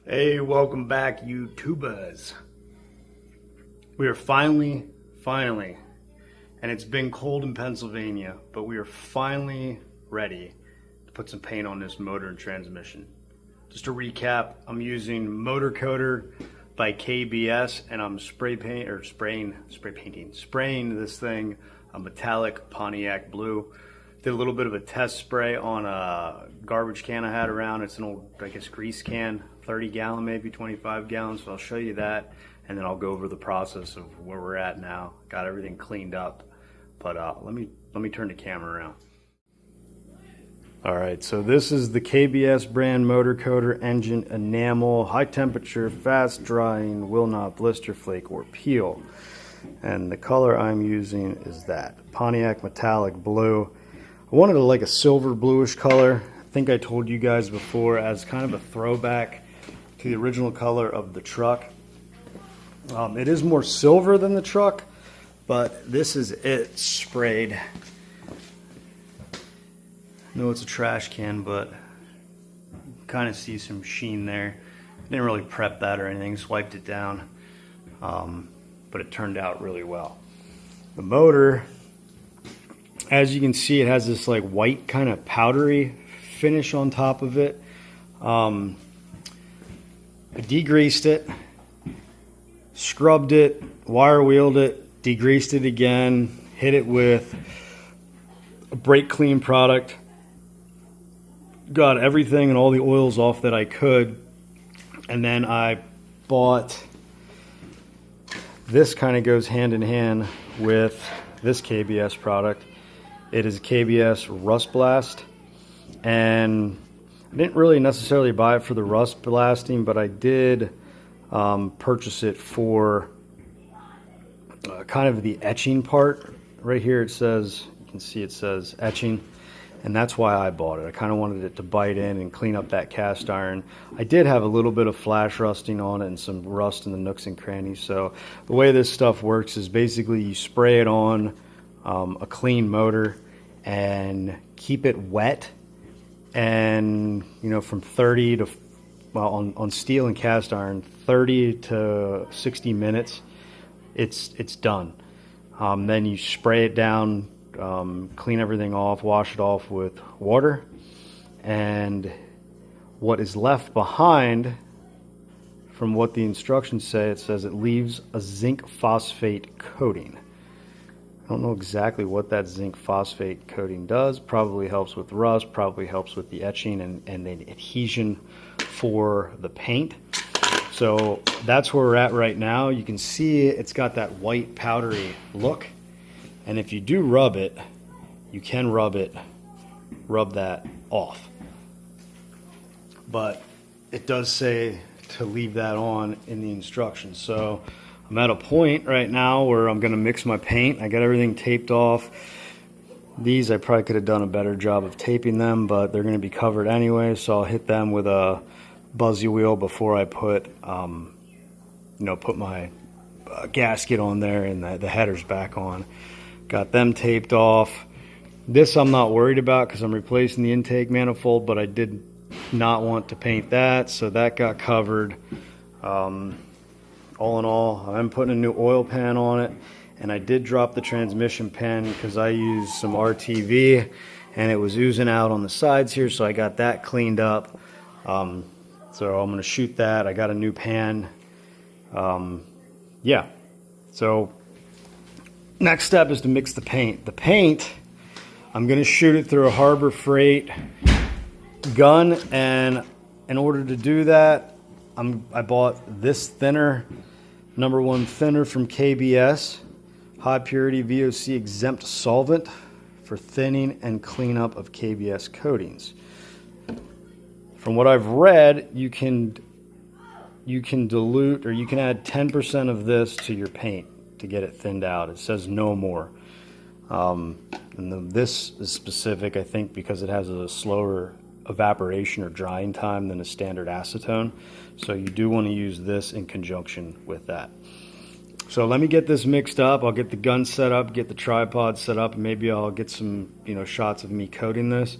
Hey, welcome back, YouTubers. We are finally, and it's been cold in Pennsylvania, but we are finally ready to put some paint on this motor and transmission. Just to recap, I'm using Motor Coater by KBS, and I'm spraying this thing a metallic Pontiac blue. Did a little bit of a test spray on a garbage can I had around. It's an old, I guess, grease can, 30 gallon, maybe 25 gallons. So I'll show you that, and then I'll go over the process of where we're at now. Got everything cleaned up, but let me turn the camera around. All right, so this is the KBS brand Motor Coater engine enamel, high temperature, fast drying, will not blister, flake, or peel. And the color I'm using is that Pontiac metallic blue. I wanted like a silver bluish color. I think I told you guys before, as kind of a throwback to the original color of the truck. It is more silver than the truck, but this is it sprayed. I know it's a trash can, but you kind of see some sheen there. Didn't really prep that or anything, swiped it down, but it turned out really well. The motor, as you can see, it has this like white kind of powdery finish on top of it. I degreased it, scrubbed it, wire wheeled it, degreased it again, hit it with a brake clean product, got everything and all the oils off that I could, and then I bought, this kind of goes hand in hand with this KBS product. It is KBS Rust Blast, and I didn't really necessarily buy it for the rust blasting, but I did purchase it for kind of the etching part. Right here it says, you can see it says etching, and that's why I bought it. I kind of wanted it to bite in and clean up that cast iron. I did have a little bit of flash rusting on it and some rust in the nooks and crannies. So the way this stuff works is basically you spray it on a clean motor and keep it wet, and from 30 to, well, on steel and cast iron, 30 to 60 minutes, it's done. Then you spray it down, clean everything off, wash it off with water, and what is left behind, from what the instructions say, it says it leaves a zinc phosphate coating. I don't know exactly what that zinc phosphate coating does. Probably helps with rust, probably helps with the etching and the adhesion for the paint. So that's where we're at right now. You can see it's got that white powdery look. And if you do rub it, you can rub that off. But it does say to leave that on in the instructions. So I'm at a point right now where I'm going to mix my paint. I got everything taped off. These, I probably could have done a better job of taping them, but they're going to be covered anyway, so I'll hit them with a buzzy wheel before I put put my gasket on there and the headers back on. Got them taped off. This I'm not worried about because I'm replacing the intake manifold, but I did not want to paint that, so that got covered. All in all, I'm putting a new oil pan on it, and I did drop the transmission pan because I used some RTV and it was oozing out on the sides here, so I got that cleaned up. So I'm going to shoot that. I got a new pan. Yeah, so next step is to mix the paint. The paint, I'm going to shoot it through a Harbor Freight gun, and in order to do that, I bought this thinner, #1 thinner from KBS, high purity VOC exempt solvent for thinning and cleanup of KBS coatings. From what I've read, you can dilute, or you can add 10% of this to your paint to get it thinned out. It says no more. This is specific, I think, because it has a slower evaporation or drying time than a standard acetone. So you do want to use this in conjunction with that. So let me get this mixed up. I'll get the gun set up, get the tripod set up, and maybe I'll get some shots of me coating this.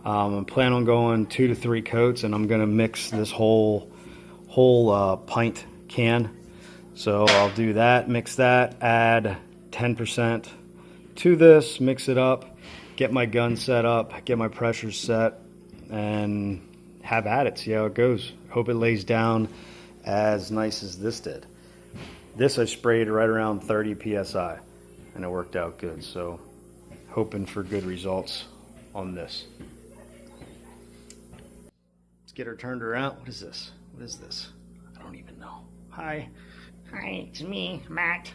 I'm planning on going 2 to 3 coats, and I'm going to mix this whole whole pint can. So I'll do that, mix that, add 10% to this, mix it up, get my gun set up, get my pressure set, and have at it, see how it goes. Hope it lays down as nice as this did. This I sprayed right around 30 psi and it worked out good, so hoping for good results on this. Let's get her turned around. What is this? What is this? I don't even know. Hi. Hi, it's me, Matt.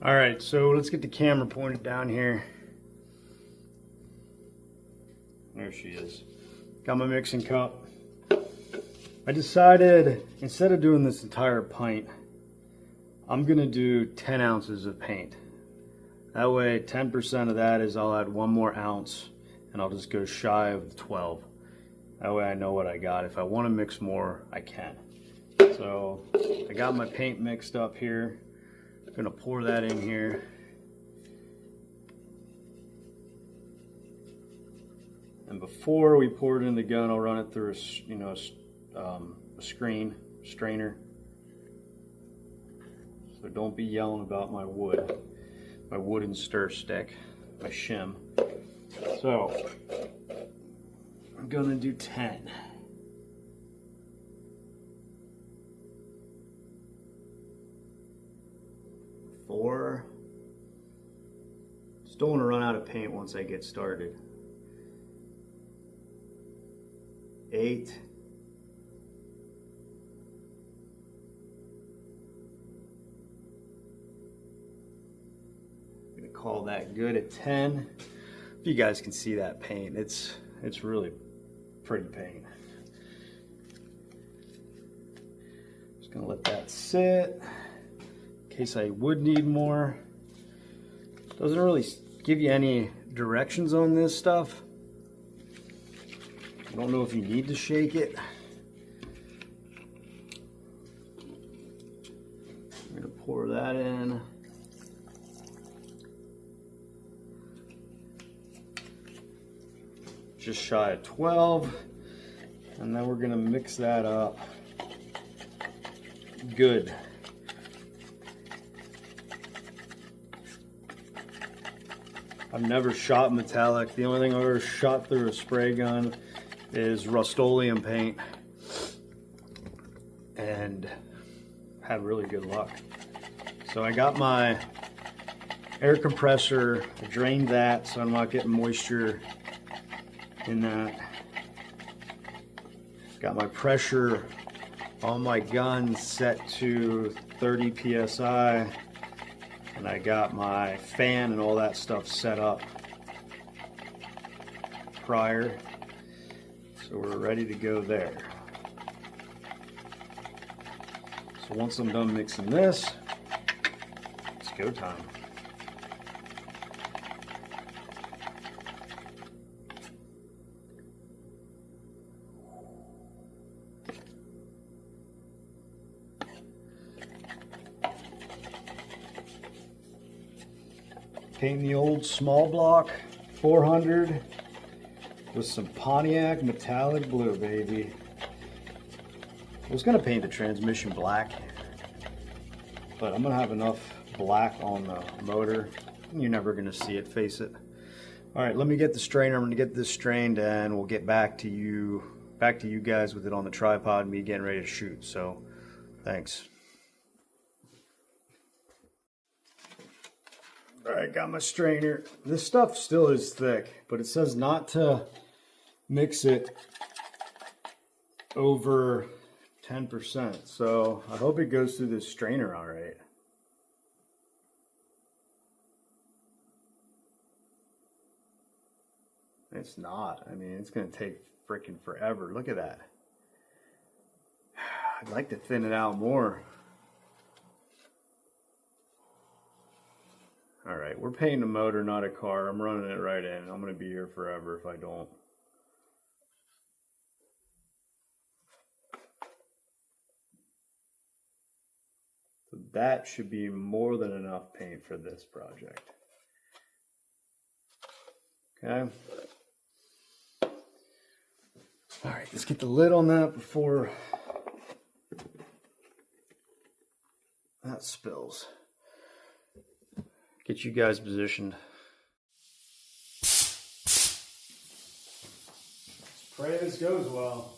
All right, so let's get the camera pointed down here. There she is. Got my mixing cup. I decided, instead of doing this entire pint, I'm gonna do 10 ounces of paint. That way, 10% of that is I'll add 1 more ounce and I'll just go shy of 12. That way I know what I got. If I wanna mix more, I can. So I got my paint mixed up here. I'm gonna pour that in here. And before we pour it in the gun, I'll run it through a strainer. So don't be yelling about my wooden stir stick, my shim. So I'm gonna do 10. Four. Just don't want to run out of paint once I get started. 8. I'm gonna call that good at 10. If you guys can see that paint, it's really pretty paint. Just gonna let that sit in case I would need more. Doesn't really give you any directions on this stuff. I don't know if you need to shake it. I'm gonna pour that in. Just shy of 12. And then we're gonna mix that up good. I've never shot metallic. The only thing I've ever shot through a spray gun is Rust-Oleum paint and had really good luck. So I got my air compressor, I drained that so I'm not getting moisture in that. Got my pressure on my gun set to 30 psi. And I got my fan and all that stuff set up prior. So we're ready to go there. So once I'm done mixing this, it's go time. Painting the old small block 400 with some Pontiac metallic blue, baby. I was gonna paint the transmission black, but I'm gonna have enough black on the motor. You're never gonna see it, face it. All right, let me get the strainer. I'm gonna get this strained and we'll get back to you guys with it on the tripod, me getting ready to shoot. So thanks. All right, got my strainer. This stuff still is thick, but it says not to mix it over 10%. So I hope it goes through this strainer all right. It's not. I mean, it's going to take freaking forever. Look at that. I'd like to thin it out more. All right, we're painting a motor, not a car. I'm running it right in. I'm going to be here forever if I don't. So that should be more than enough paint for this project. Okay. All right, let's get the lid on that before that spills. Get you guys positioned. Pray this goes well.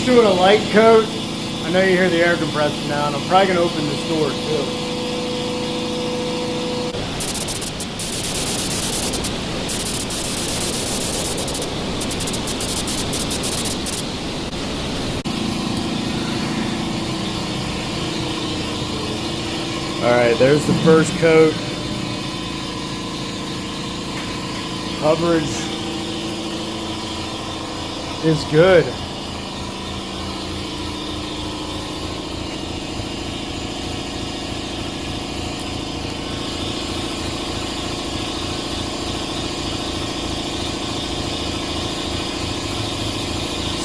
Doing a light coat. I know you hear the air compressor now, and I'm probably going to open this door too. Alright, there's the first coat. Coverage is good.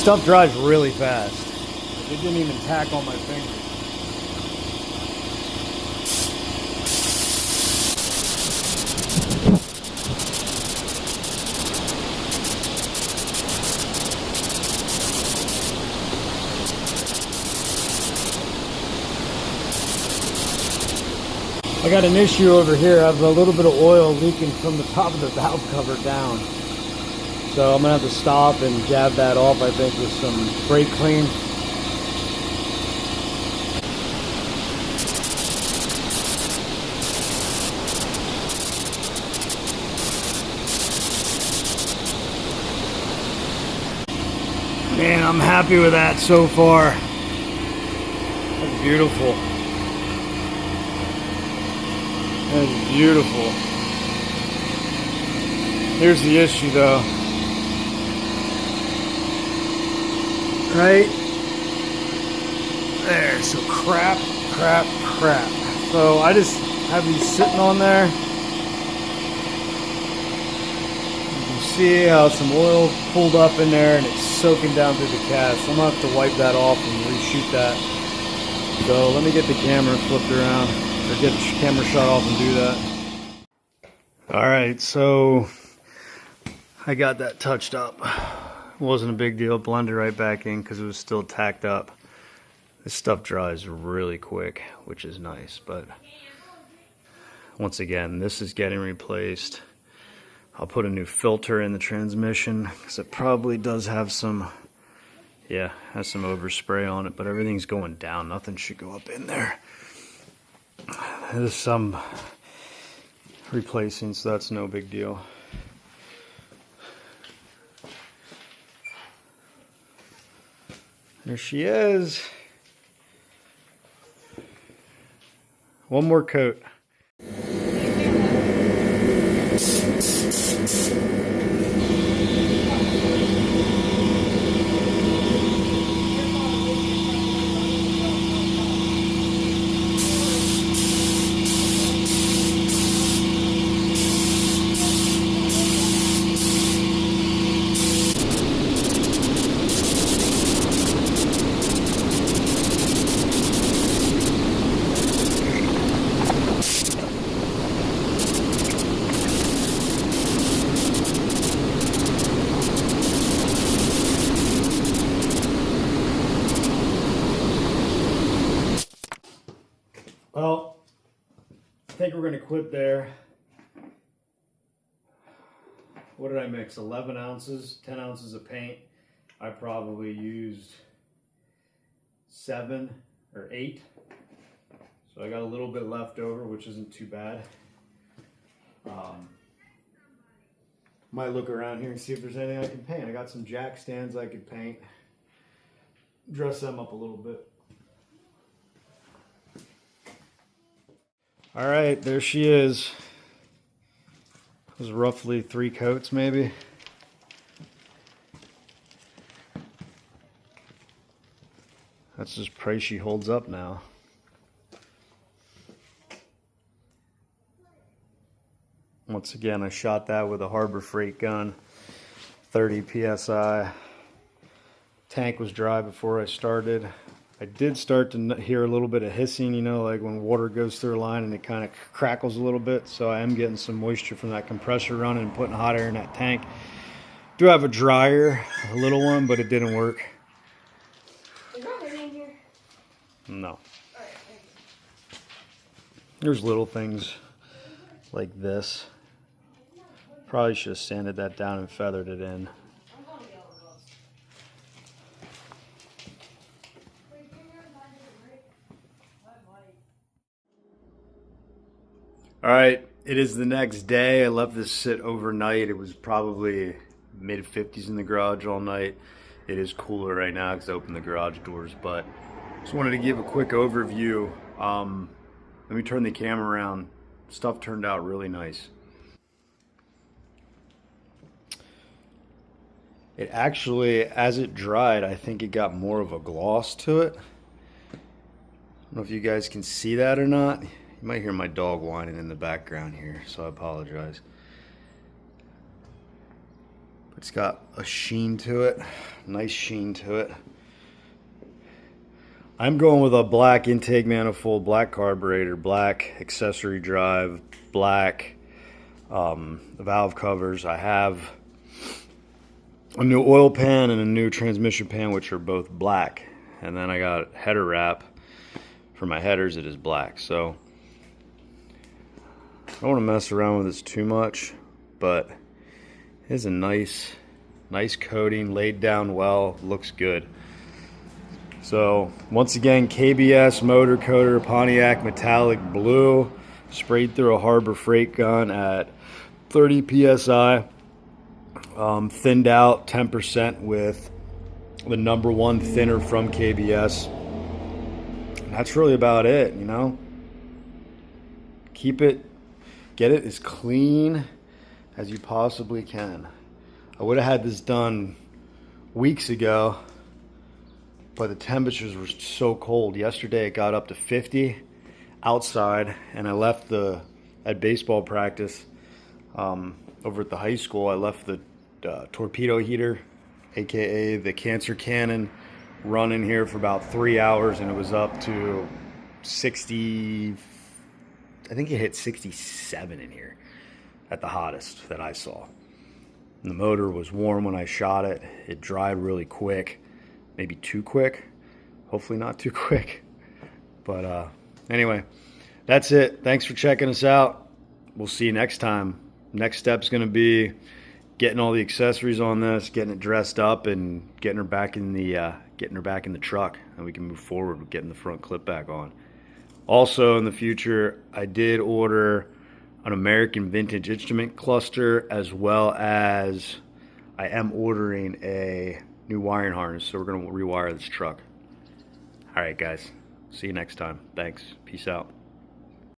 Stuff dries really fast. It didn't even tack on my fingers. I got an issue over here. I have a little bit of oil leaking from the top of the valve cover down. So I'm gonna have to stop and jab that off, I think, with some brake clean. Man, I'm happy with that so far. That's beautiful. That's beautiful. Here's the issue though. Right there, so crap. So I just have these sitting on there. You can see how some oil pulled up in there and it's soaking down through the cast. I'm gonna have to wipe that off and reshoot that. So let me get the camera flipped around, or get the camera shut off and do that. Alright, so I got that touched up. Wasn't a big deal. Blended right back in because it was still tacked up. This stuff dries really quick, which is nice, but once again, this is getting replaced. I'll put a new filter in the transmission because it probably does have some, yeah, has some overspray on it, but everything's going down. Nothing should go up in there. There's some replacing, so that's no big deal. There she is. One more coat. Well, I think we're going to quit there. What did I mix? 11 ounces, 10 ounces of paint. I probably used 7 or 8. So I got a little bit left over, which isn't too bad. Might look around here and see if there's anything I can paint. I got some jack stands I could paint. Dress them up a little bit. All right, there she is. It was roughly 3 coats maybe. That's just price she holds up now. Once again, I shot that with a Harbor Freight gun, 30 psi. Tank was dry before I started. I did start to hear a little bit of hissing, you know, like when water goes through a line and it kind of crackles a little bit. So I am getting some moisture from that compressor running and putting hot air in that tank. Do have a dryer, a little one, but it didn't work. Is that in here? No. There's little things like this. Probably should have sanded that down and feathered it in. All right, it is the next day. I left this sit overnight. It was probably mid-50s in the garage all night. It is cooler right now because I opened the garage doors, but just wanted to give a quick overview. Let me turn the camera around. Stuff turned out really nice. It actually, as it dried, I think it got more of a gloss to it. I don't know if you guys can see that or not. You might hear my dog whining in the background here, so I apologize. But it's got a sheen to it, nice sheen to it. I'm going with a black intake manifold, black carburetor, black accessory drive, black valve covers. I have a new oil pan and a new transmission pan, which are both black. And then I got header wrap for my headers. It is black. So I don't want to mess around with this too much, but it's a nice coating, laid down well, looks good. So once again, KBS Motor Coater, Pontiac metallic blue, sprayed through a Harbor Freight gun at 30 psi. Thinned out 10% with the #1 thinner from KBS. And that's really about it, you know. Keep it, get it as clean as you possibly can. I would have had this done weeks ago, but the temperatures were so cold. Yesterday it got up to 50 outside, and I left at baseball practice over at the high school. I left the torpedo heater, aka the cancer cannon, running here for about 3 hours, and it was up to 60. I think it hit 67 in here at the hottest that I saw. And the motor was warm when I shot it. It dried really quick, maybe too quick. Hopefully not too quick. But anyway, that's it. Thanks for checking us out. We'll see you next time. Next step's going to be getting all the accessories on this, getting it dressed up, and getting her back in the truck, and we can move forward with getting the front clip back on. Also, in the future, I did order an American vintage instrument cluster, as well as I am ordering a new wiring harness. So we're going to rewire this truck. All right, guys. See you next time. Thanks. Peace out.